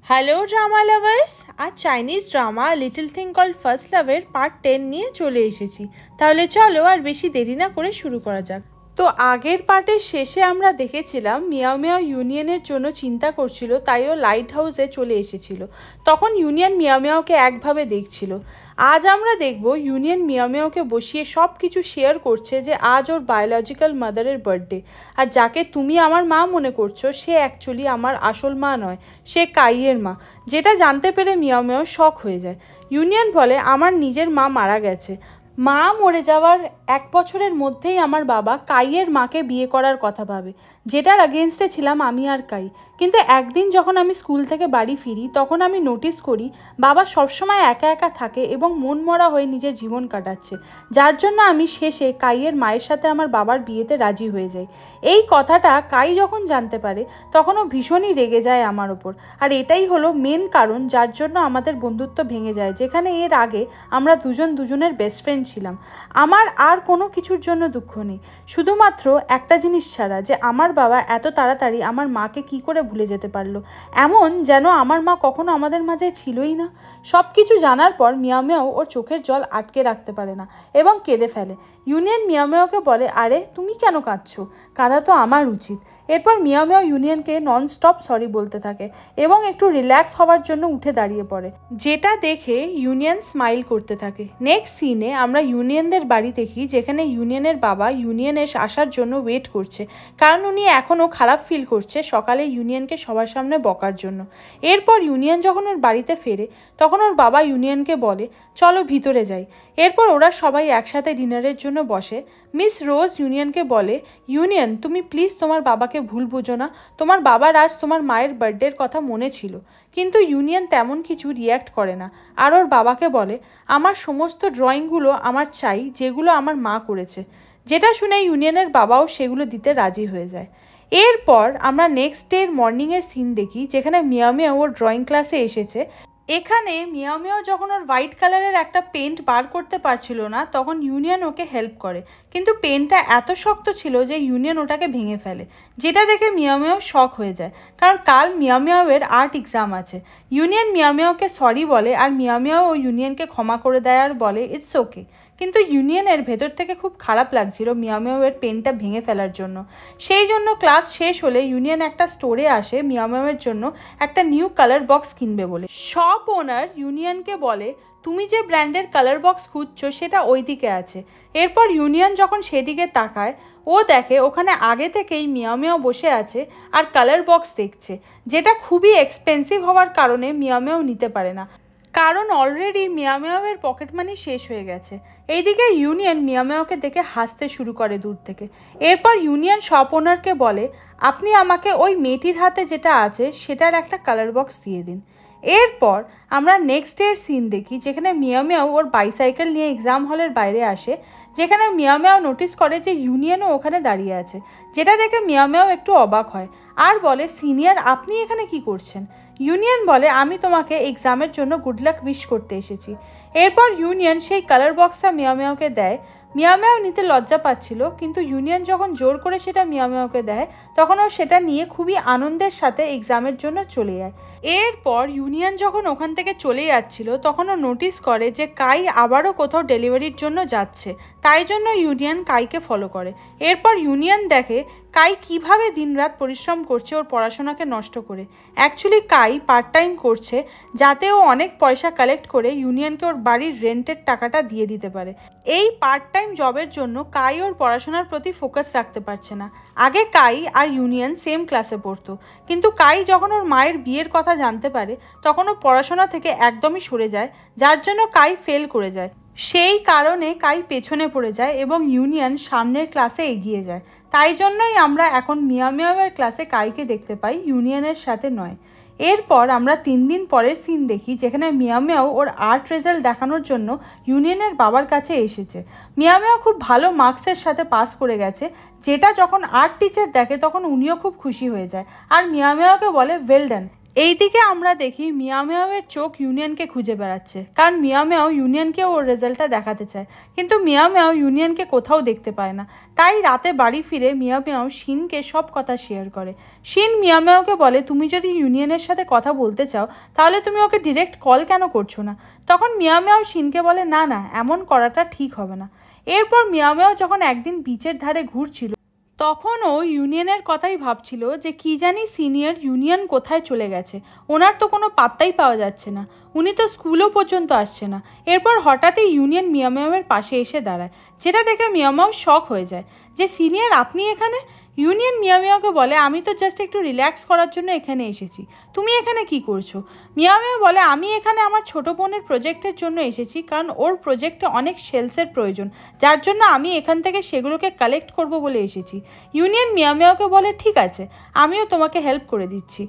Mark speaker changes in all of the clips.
Speaker 1: Hello drama lovers, আজ Chinese drama Little Thing Called First লাভের part 10 নিয়ে চলে এসেছি। তাহলে চলো আর বেশি দেরি না করে শুরু করা যাক। তো আগের পার্টের শেষে আমরা দেখেছিলাম মিয়াও মিয়াও ইউনিয়নের জন্য চিন্তা করছিল, তাই ও লাইট হাউসে চলে এসেছিল। তখন ইউনিয়ন মিয়াও মিয়াওকে একভাবে দেখছিল। আজ আমরা দেখব ইউনিয়ন মিয়াও মিয়াওকে বসিয়ে সব কিছু শেয়ার করছে যে আজ ওর বায়োলজিক্যাল মাদারের বার্থডে, আর যাকে তুমি আমার মা মনে করছো সে অ্যাকচুয়ালি আমার আসল মা নয়, সে কাইয়ের মা। যেটা জানতে পেরে মিয়াও মিয়াও শক হয়ে যায়। ইউনিয়ন বলে, আমার নিজের মা মারা গেছে। মা মরে যাওয়ার 1 বছরের মধ্যেই আমার বাবা কাইয়ের মাকে বিয়ে করার কথা ভাবে, যেটার আগেনস্টে ছিলাম আমি আর কাই। কিন্তু একদিন যখন আমি স্কুল থেকে বাড়ি ফিরি তখন আমি নোটিস করি বাবা সবসময় একা একা থাকে এবং মন মরা হয়ে নিজের জীবন কাটাচ্ছে, যার জন্য আমি শেষে কাইয়ের মায়ের সাথে আমার বাবার বিয়েতে রাজি হয়ে যাই। এই কথাটা কাই যখন জানতে পারে তখন ও ভীষণই রেগে যায় আমার ওপর, আর এটাই হলো মেন কারণ যার জন্য আমাদের বন্ধুত্ব ভেঙে যায়। যেখানে এর আগে আমরা দুজনের বেস্ট ফ্রেন্ড ছিলাম। আমার আর কোনো কিছুর জন্য দুঃখ নেই, শুধুমাত্র একটা জিনিস ছাড়া, যে আমার বাবা এত তাড়াতাড়ি আমার মাকে কি করে ভুলে যেতে পারলো, এমন যেন আমার মা কখনো আমাদের মাঝে ছিলই না। সব কিছু জানার পর মিয়াও মিয়াও ওর চোখের জল আটকে রাখতে পারে না এবং কেঁদে ফেলে। ইউনিয়ন মিয়াও মিয়াওকে বলে, আরে তুমি কেন কাঁদছো? কাঁদা তো আমার উচিত। এরপর মিয়াও মিয়াও ইউনিয়নকে নন স্টপ সরি বলতে থাকে এবং একটু রিল্যাক্স হওয়ার জন্য উঠে দাঁড়িয়ে পড়ে, যেটা দেখে ইউনিয়ন স্মাইল করতে থাকে। নেক্সট সিনে আমরা ইউনিয়নদের বাড়ি দেখি, যেখানে ইউনিয়নের বাবা ইউনিয়নের আসার জন্য ওয়েট করছে, কারণ উনি এখনও খারাপ ফিল করছে সকালে ইউনিয়নকে সবার সামনে বকার জন্য। এরপর ইউনিয়ন যখন ওর বাড়িতে ফেরে তখন ওর বাবা ইউনিয়নকে বলে, চলো ভিতরে যাই। এরপর ওরা সবাই একসাথে ডিনারের জন্য বসে। মিস রোজ ইউনিয়নকে বলে, ইউনিয়ন তুমি প্লিজ তোমার বাবাকে ভুল বুঝো না, তোমার বাবার আজ তোমার মায়ের বার্থডের কথা মনে ছিল। কিন্তু ইউনিয়ন তেমন কিছু রিয়্যাক্ট করে না, আর ওর বাবাকে বলে, আমার সমস্ত ড্রয়িংগুলো আমার চাই যেগুলো আমার মা করেছে। যেটা শুনে ইউনিয়নের বাবাও সেগুলো দিতে রাজি হয়ে যায়। এরপর আমরা নেক্সট ডের মর্নিংয়ের সিন দেখি, যেখানে মিয়াও মিয়াও ওর ড্রয়িং ক্লাসে এসেছে। এখানে মিয়াও মিয়াও যখন ওর হোয়াইট কালারের একটা পেন্ট বার করতে পারছিল না তখন ইউনিয়ন ওকে হেল্প করে, কিন্তু পেনটা এত শক্ত ছিল যে ইউনিয়ন ওটাকে ভেঙে ফেলে, যেটা দেখে মিয়াও মিয়াও শক হয়ে যায়, কারণ কাল মিয়াও মিয়াওয়ের আর্ট এক্সাম আছে। ইউনিয়ন মিয়াও মিয়াওকে সরি বলে, আর মিয়াও মিয়াও ও ইউনিয়নকে ক্ষমা করে দেয় আর বলে ইটস ওকে। কিন্তু ইউনিয়নের ভেতর থেকে খুব খারাপ লাগছিল মিয়াও মিয়াওয়ের পেনটা ভেঙে ফেলার জন্য। সেই জন্য ক্লাস শেষ হলে ইউনিয়ন একটা স্টোরে আসে মিয়াও মিয়াওয়ের জন্য একটা নিউ কালার বক্স কিনবে বলে। শপ ওনার ইউনিয়নকে বলে, তুমি যে ব্র্যান্ডের কালার বক্স খুঁজছো সেটা ওই দিকে আছে। এরপর ইউনিয়ন যখন সেদিকে তাকায় ও দেখে ওখানে আগে থেকেই মিয়াও মিয়াও বসে আছে আর কালার বক্স দেখছে, যেটা খুবই এক্সপেন্সিভ হওয়ার কারণে মিয়াও মিয়াও নিতে পারে না, কারণ অলরেডি মিয়াও মিয়াওয়ের পকেট মানি শেষ হয়ে গেছে। এইদিকে ইউনিয়ন মিয়াও মিয়াওকে দেখে হাসতে শুরু করে দূর থেকে। এরপর ইউনিয়ন শপ ওনারকে বলে, আপনি আমাকে ওই মেয়েটির হাতে যেটা আছে সেটার একটা কালার বক্স দিয়ে দিন। এরপর আমরা নেক্সট ডের সিন দেখি, যেখানে মিয়াও মিয়াও ওর বাইসাইকেল নিয়ে এক্সাম হলের বাইরে আসে, যেখানে মিয়াও মিয়াও নোটিস করে যে ইউনিয়নও ওখানে দাঁড়িয়ে আছে, যেটা দেখে মিয়াও মিয়াও একটু অবাক হয় আর বলে, সিনিয়র আপনি এখানে কি করছেন? ইউনিয়ন বলে, আমি তোমাকে এক্সামের জন্য গুড লাক উইশ করতে এসেছি। এরপর ইউনিয়ন সেই কালার বক্সটা মিয়াও মিয়াওকে দেয়। মিয়াও মিয়াও নিতে লজ্জা পাচ্ছিল, কিন্তু ইউনিয়ন যখন জোর করে সেটা মিয়াও মিয়াওকে দেয় তখন ও সেটা নিয়ে খুবই আনন্দের সাথে এক্সামের জন্য চলে যায়। এরপর ইউনিয়ন যখন ওখান থেকে চলে যাচ্ছিল তখন ও নোটিস করে যে কাই আবারও কোথাও ডেলিভারির জন্য যাচ্ছে, তাই জন্য ইউনিয়ন কাইকে ফলো করে। এরপর ইউনিয়ন দেখে কাই কিভাবে দিনরাত পরিশ্রম করছে ওর পড়াশোনাকে নষ্ট করে। অ্যাকচুয়ালি কাই পার্ট টাইম করছে যাতে ও অনেক পয়সা কালেক্ট করে ইউনিয়নকে ওর বাড়ির রেন্টের টাকাটা দিয়ে দিতে পারে। এই পার্ট টাইম জবের জন্য কাই ওর পড়াশোনার প্রতি ফোকাস রাখতে পারছে না। আগে কাই আর ইউনিয়ন সেম ক্লাসে পড়তো, কিন্তু কাই যখন ওর মায়ের বিয়ের কথা জানতে পারে তখন ও পড়াশোনা থেকে একদমই সরে যায়, যার জন্য কাই ফেল করে যায়। সেই কারণে কাই পেছনে পড়ে যায় এবং ইউনিয়ন সামনের ক্লাসে এগিয়ে যায়। তাই জন্যই আমরা এখন মিয়াও মিয়াওয়ের ক্লাসে কাইকে দেখতে পাই, ইউনিয়নের সাথে নয়। এরপর আমরা 3 দিন পরের সিন দেখি, যেখানে মিয়াও মিয়াও ওর আর্ট রেজাল্ট দেখানোর জন্য ইউনিয়নের বাবার কাছে এসেছে। মিয়াও মিয়াও খুব ভালো মার্কসের সাথে পাস করে গেছে, যেটা যখন আর্ট টিচার দেখে তখন উনিও খুব খুশি হয়ে যায় আর মিয়াও মিয়াওকে বলে ওয়েল ডান। এইদিকে আমরা দেখি মিয়াও মিয়াওয়ের চোখ ইউনিয়নকে খুঁজে বেড়াচ্ছে, কারণ মিয়াও মিয়াও ইউনিয়নকে ওর রেজাল্টটা দেখাতে চায়, কিন্তু মিয়াও মিয়াও ইউনিয়নকে কোথাও দেখতে পায় না। তাই রাতে বাড়ি ফিরে মিয়াও মিয়াও শিনকে সব কথা শেয়ার করে। শিন মিয়াও মিয়াওকে বলে, তুমি যদি ইউনিয়নের সাথে কথা বলতে চাও তাহলে তুমি ওকে ডিরেক্ট কল কেন করছো না? তখন মিয়াও মিয়াও শিনকে বলে, না না, এমন করাটা ঠিক হবে না। এরপর মিয়াও মিয়াও যখন একদিন বিচের ধারে ঘুরছিল তখন ও ইউনিয়নের কথাই ভাবছিল যে কি জানি সিনিয়র ইউনিয়ন কোথায় চলে গেছে, ওনার তো কোনো পাত্তাই পাওয়া যাচ্ছে না, উনি তো স্কুলও পর্যন্ত আসছে না। এরপর হঠাৎই ইউনিয়ন মিয়াও মিয়াওয়ের পাশে এসে দাঁড়ায়, যেটা দেখে মিয়াও মিয়াও শক হয়ে যায় যে সিনিয়র আপনি এখানে? ইউনিয়ন মিয়াও মিয়াওকে বলে, আমি তো জাস্ট একটু রিল্যাক্স করার জন্য এখানে এসেছি, তুমি এখানে কি করছো? মিয়াও মিয়াও বলে, আমি এখানে আমার ছোটো বোনের প্রজেক্টের জন্য এসেছি, কারণ ওর প্রজেক্টে অনেক শেলসের প্রয়োজন, যার জন্য আমি এখান থেকে সেগুলোকে কালেক্ট করব বলে এসেছি। ইউনিয়ন মিয়াও মিয়াওকে বলে, ঠিক আছে, আমিও তোমাকে হেল্প করে দিচ্ছি।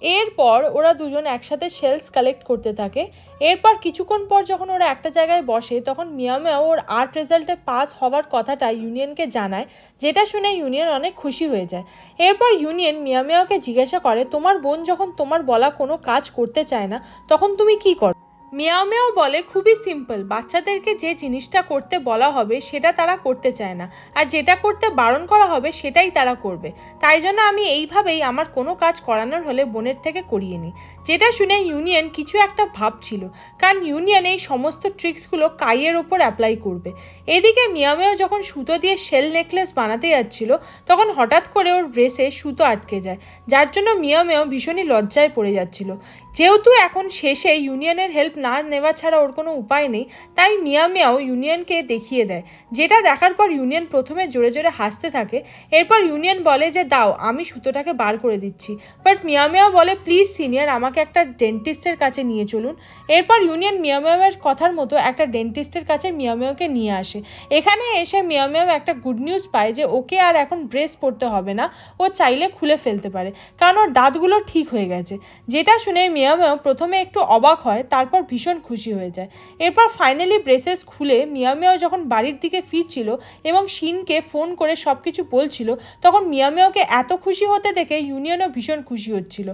Speaker 1: এরপর ওরা দুজন একসাথে শেলস কালেক্ট করতে থাকে। এরপর কিছুক্ষণ পর যখন ওরা একটা জায়গায় বসে তখন মিয়াও মিয়াও ওর আর্ট রেজাল্টে পাস হওয়ার কথাটা ইউনিয়নকে জানায়, যেটা শুনে ইউনিয়ন অনেক খুশি হয়ে যায়। এরপর ইউনিয়ন মিয়াও মিয়াওকে জিজ্ঞাসা করে, তোমার বোন যখন তোমার বলা কোনো কাজ করতে চায় না তখন তুমি কি করো? মিয়াও মিয়াও বলে, খুবই সিম্পল, বাচ্চাদেরকে যে জিনিসটা করতে বলা হবে সেটা তারা করতে চায় না, আর যেটা করতে বারণ করা হবে সেটাই তারা করবে, তাই জন্য আমি এইভাবেই আমার কোনো কাজ করানোর হলে বোনের থেকে করিয়ে নিই। যেটা শুনে ইউনিয়ন কিছু একটা ভাবছিল, কারণ ইউনিয়ন এই সমস্ত ট্রিক্সগুলো কাইয়ের ওপর অ্যাপ্লাই করবে। এদিকে মিয়াও মিয়াও যখন সুতো দিয়ে শেল নেকলেস বানাতে যাচ্ছিল তখন হঠাৎ করে ওর ড্রেসে সুতো আটকে যায়, যার জন্য মিয়াও মিয়াও ভীষণই লজ্জায় পড়ে যাচ্ছিল। যেহেতু এখন শেষে ইউনিয়নের হেল্প না নেওয়া ছাড়া ওর কোনো উপায় নেই, তাই মিয়াও মিয়াও ইউনিয়নকে দেখিয়ে দেয়, যেটা দেখার পর ইউনিয়ন প্রথমে জোরে জোরে হাসতে থাকে। এরপর ইউনিয়ন বলে যে দাও, আমি সুতোটাকে বার করে দিচ্ছি, বাট মিয়াও মিয়াও বলে, প্লিজ সিনিয়র, আমাকে একটা ডেন্টিস্টের কাছে নিয়ে চলুন। এরপর ইউনিয়ন মিয়াও মিয়াওয়ের কথার মতো একটা ডেন্টিস্টের কাছে মিয়াও মিয়াওকে নিয়ে আসে। এখানে এসে মিয়াও মিয়াও একটা গুড নিউজ পায় যে ওকে আর এখন ব্রেস পরতে হবে না, ও চাইলে খুলে ফেলতে পারে, কারণ ওর দাঁতগুলো ঠিক হয়ে গেছে। যেটা শুনে মিয়াও মিয়াও প্রথমে একটু অবাক হয়, তারপর ভীষণ খুশি হয়ে যায়। এরপর ফাইনালি ব্রেসেস খুলে মিয়াও মিয়াও যখন বাড়ির দিকে ফিরছিল এবং শিনকে ফোন করে সব কিছু বলছিল, তখন মিয়াও মিয়াওকে এত খুশি হতে দেখে ইউনিয়নও ভীষণ খুশি হচ্ছিল।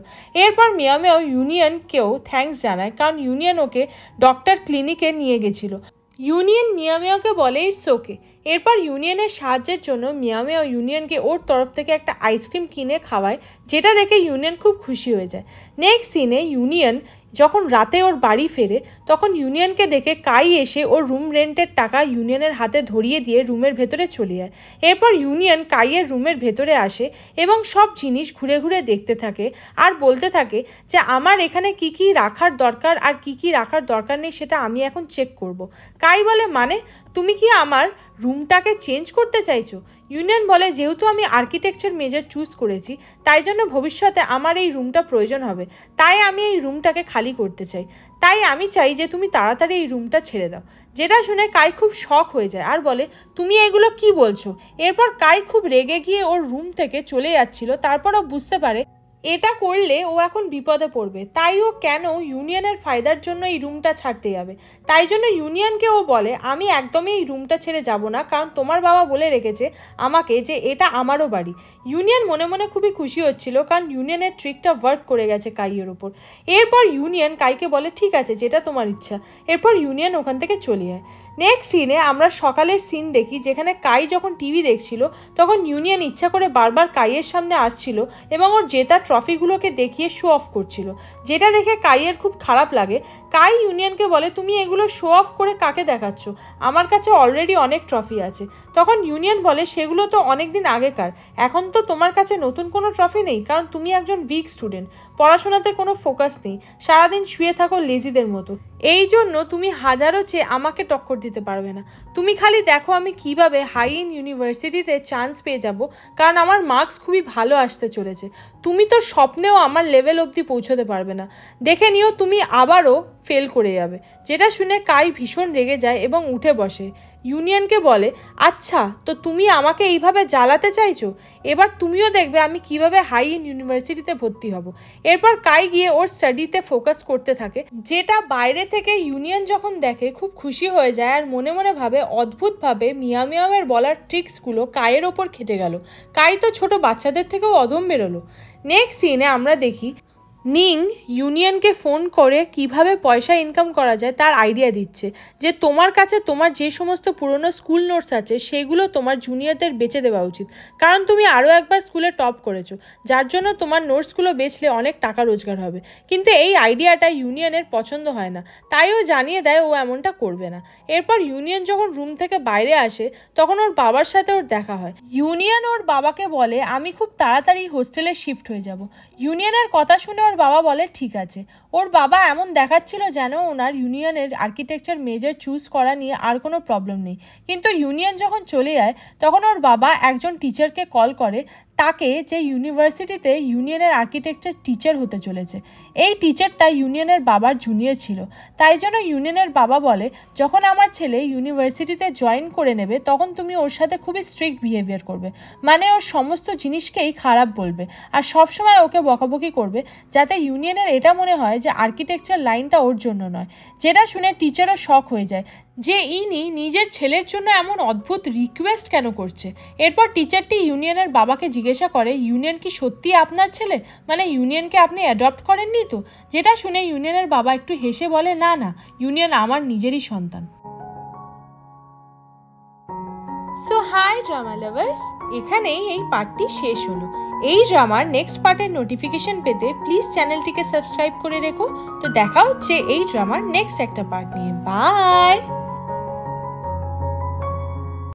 Speaker 1: এরপর মিয়াও মিয়াও ইউনিয়নকেও থ্যাঙ্কস জানায়, কারণ ইউনিয়ন ওকে ডক্টর ক্লিনিকে নিয়ে গেছিল। ইউনিয়ন মিয়াও মিয়াওকে বলে, ইটস ওকে। এরপর ইউনিয়নের সাহায্যের জন্য মিয়াও মিয়াও ইউনিয়নকে ওর তরফ থেকে একটা আইসক্রিম কিনে খাওয়ায়, যেটা দেখে ইউনিয়ন খুব খুশি হয়ে যায়। নেক্সট সিনে ইউনিয়ন যখন রাতে ওর বাড়ি ফেরে তখন ইউনিয়নকে দেখে কাই এসে ওর রুম রেন্টের টাকা ইউনিয়নের হাতে ধরিয়ে দিয়ে রুমের ভেতরে চলে যায়। এরপর ইউনিয়ন কাইয়ের রুমের ভেতরে আসে এবং সব জিনিস ঘুরে ঘুরে দেখতে থাকে আর বলতে থাকে যে আমার এখানে কি কি রাখার দরকার আর কি কি রাখার দরকার নেই সেটা আমি এখন চেক করব। কাই বলে, মানে তুমি কি আমার রুমটাকে চেঞ্জ করতে চাইছো? ইউনিয়ন বলে, যেহেতু আমি আর্কিটেকচার মেজর চুজ করেছি তাই জন্য ভবিষ্যতে আমার এই রুমটা প্রয়োজন হবে, তাই আমি এই রুমটাকে খালি করতে চাই, তাই আমি চাই যে তুমি তাড়াতাড়ি এই রুমটা ছেড়ে দাও। যেটা শুনে কাই খুব শক হয়ে যায় আর বলে, তুমি এগুলো কি বলছো? এরপর কাই খুব রেগে গিয়ে ওর রুম থেকে চলে যাচ্ছিল, তারপরও বুঝতে পারে এটা করলে ও এখন বিপদে পড়বে, তাই ও কেন ইউনিয়নের ফায়দার জন্য এই রুমটা ছাড়তে যাবে। তাই জন্য ইউনিয়নকে ও বলে, আমি একদমই এই রুমটা ছেড়ে যাব না, কারণ তোমার বাবা বলে রেখেছে আমাকে যে এটা আমারও বাড়ি। ইউনিয়ন মনে মনে খুবই খুশি হচ্ছিল, কারণ ইউনিয়নের ট্রিকটা ওয়ার্ক করে গেছে কাইয়ের ওপর। এরপর ইউনিয়ন কাইকে বলে, ঠিক আছে, যেটা তোমার ইচ্ছা। এরপর ইউনিয়ন ওখান থেকে চলে যায়। নেক্সট সিনে আমরা সকালের সিন দেখি, যেখানে কাই যখন টিভি দেখছিল তখন ইউনিয়ন ইচ্ছা করে বারবার কাইয়ের সামনে আসছিল এবং ওর জেতা ট্রফিগুলোকে দেখিয়ে শো অফ করছিল, যেটা দেখে কাইয়ের খুব খারাপ লাগে। কাই ইউনিয়নকে বলে, তুমি এগুলো শো অফ করে কাকে দেখাচ্ছ? আমার কাছে অলরেডি অনেক ট্রফি আছে। তখন ইউনিয়ন বলে, সেগুলো তো অনেক দিন আগেকার, এখন তো তোমার কাছে নতুন কোনো ট্রফি নেই, কারণ তুমি একজন উইক স্টুডেন্ট, পড়াশোনাতে কোনো ফোকাস নেই, সারাদিন শুয়ে থাকো লেজিদের মতো, এই জন্য তুমি হাজারো চেয়ে আমাকে টক্কর দিতে পারবে না। তুমি খালি দেখো আমি কিভাবে হাই ইন ইউনিভার্সিটিতে চান্স পেয়ে যাব, কারণ আমার মার্কস খুবই ভালো আসতে চলেছে। তুমি তো স্বপ্নেও আমার লেভেল অবধি পৌঁছতে পারবে না, দেখে নিও তুমি আবারও ফেল করে যাবে। যেটা শুনে কাই ভীষণ রেগে যায় এবং উঠে বসে। ইউনিয়নকে বলে, আচ্ছা তো তুমি আমাকে এইভাবে জ্বালাতে চাইছো, এবার তুমিও দেখবে আমি কিভাবে হাই ইন ইউনিভার্সিটিতে ভর্তি হব। এরপর কাই গিয়ে ওর স্টাডিতে ফোকাস করতে থাকে, যেটা বাইরে থেকে ইউনিয়ন যখন দেখে খুব খুশি হয়ে যায় আর মনে মনে ভাবে অদ্ভুতভাবে মিয়াও মিয়াওয়ের বলার ট্রিক্সগুলো কাইয়ের ওপর খেটে গেল। কাই তো ছোট বাচ্চাদের থেকেও অধম বেরোলো। নেক্সট সিনে আমরা দেখি নিং ইউনিয়নকে ফোন করে কিভাবে পয়সা ইনকাম করা যায় তার আইডিয়া দিচ্ছে, যে তোমার কাছে তোমার যে সমস্ত পুরনো স্কুল নোটস আছে সেগুলো তোমার জুনিয়রদের বেচে দেওয়া উচিত, কারণ তুমি আরও একবার স্কুলে টপ করেছো, যার জন্য তোমার নোটসগুলো বেচলে অনেক টাকা রোজগার হবে। কিন্তু এই আইডিয়াটা ইউনিয়নের পছন্দ হয় না, তাই ও জানিয়ে দেয় ও এমনটা করবে না। এরপর ইউনিয়ন যখন রুম থেকে বাইরে আসে তখন ওর বাবার সাথে ওর দেখা হয়। ইউনিয়ন ওর বাবাকে বলে আমি খুব তাড়াতাড়ি হোস্টেলে শিফট হয়ে যাব। ইউনিয়নের কথা শুনে ওর বাবা বলে ঠিক আছে। ওর বাবা এমন দেখাচ্ছিল যেন ওনার ইউনিয়নের আর্কিটেকচার মেজর চুজ করা নিয়ে আর কোনো প্রবলেম নেই। কিন্তু ইউনিয়ন যখন চলে যায় তখন ওর বাবা একজন টিচারকে কল করে তাকে, যে ইউনিভার্সিটিতে ইউনিয়নের আর্কিটেকচার টিচার হতে চলেছে। এই টিচারটা ইউনিয়নের বাবার জুনিয়র ছিল, তাই জন্য ইউনিয়নের বাবা বলে যখন আমার ছেলে ইউনিভার্সিটিতে জয়েন করে নেবে তখন তুমি ওর সাথে খুবই স্ট্রিক্ট বিহেভিয়ার করবে, মানে ওর সমস্ত জিনিসকেই খারাপ বলবে আর সবসময় ওকে বকাবকি করবে, যাতে ইউনিয়নের এটা মনে হয় যে আর্কিটেকচার লাইনটা ওর জন্য নয়। যেটা শুনে টিচারও শক হয়ে যায় যে ইনি নিজের ছেলের জন্য এমন অদ্ভুত রিকোয়েস্ট কেন করছে। এরপর টিচারটি ইউনিয়নের বাবাকে জিজ্ঞাসা করে ইউনিয়ন কি সত্যি আপনার ছেলে, মানে ইউনিয়নকে আপনি অ্যাডপ্ট করেননি তো? যেটা শুনে ইউনিয়নের বাবা একটু হেসে বলে না না, ইউনিয়ন আমার নিজেরই সন্তান। সো হাই ড্রামা লাভার্স, এখানেই এই পার্টটি শেষ হলো। এই ড্রামার নেক্সট পার্টের নোটিফিকেশন পেতে প্লিজ চ্যানেলটিকে সাবস্ক্রাইব করে রেখো। তো দেখা হচ্ছে এই ড্রামার নেক্সট একটা পার্ট নিয়ে। বাই।